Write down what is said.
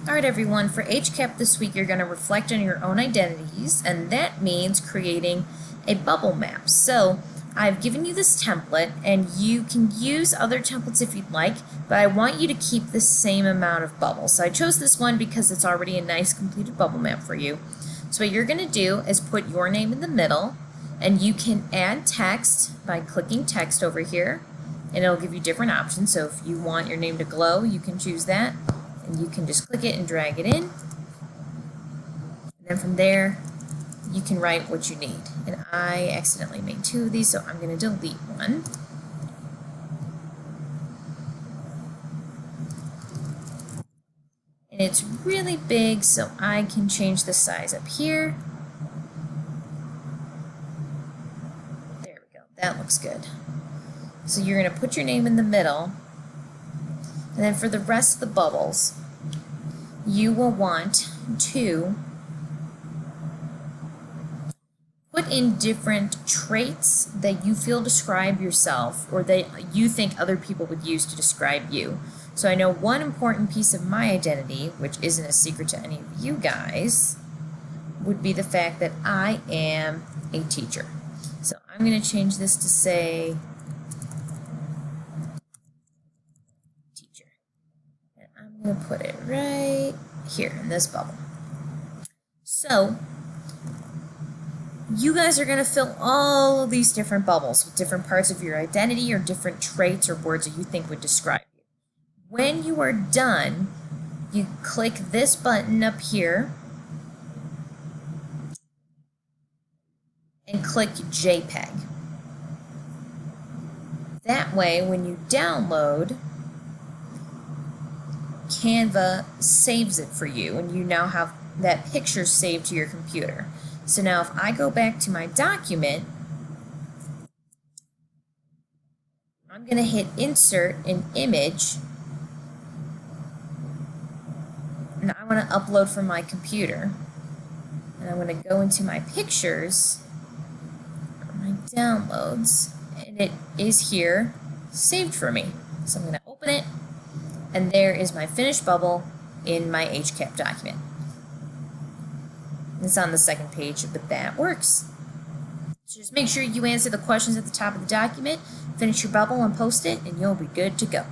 Alright everyone, for HCAP this week you're going to reflect on your own identities, and that means creating a bubble map. So I've given you this template, and you can use other templates if you'd like, but I want you to keep the same amount of bubbles. So I chose this one because it's already a nice completed bubble map for you. So what you're going to do is put your name in the middle, and you can add text by clicking text over here, and it'll give you different options. So if you want your name to glow, you can choose that. And you can just click it and drag it in, and then from there you can write what you need. And I accidentally made two of these, so I'm going to delete one. And it's really big, so I can change the size up here. There we go, that looks good. So you're going to put your name in the middle, and then for the rest of the bubbles, you will want to put in different traits that you feel describe yourself or that you think other people would use to describe you. So I know one important piece of my identity, which isn't a secret to any of you guys, would be the fact that I am a teacher. So I'm going to change this to say I'm going to put it right here in this bubble. So you guys are going to fill all of these different bubbles with different parts of your identity or different traits or words that you think would describe you. When you are done, you click this button up here and click JPEG. That way, when you download, Canva saves it for you, and you now have that picture saved to your computer. So now if I go back to my document, I'm going to hit Insert an Image, and I want to upload from my computer. And I'm going to go into my pictures, my downloads, and it is here saved for me. So I'm going to open it, and there is my finished bubble in my HCAP document. It's on the second page, but that works. So just make sure you answer the questions at the top of the document, finish your bubble and post it, and you'll be good to go.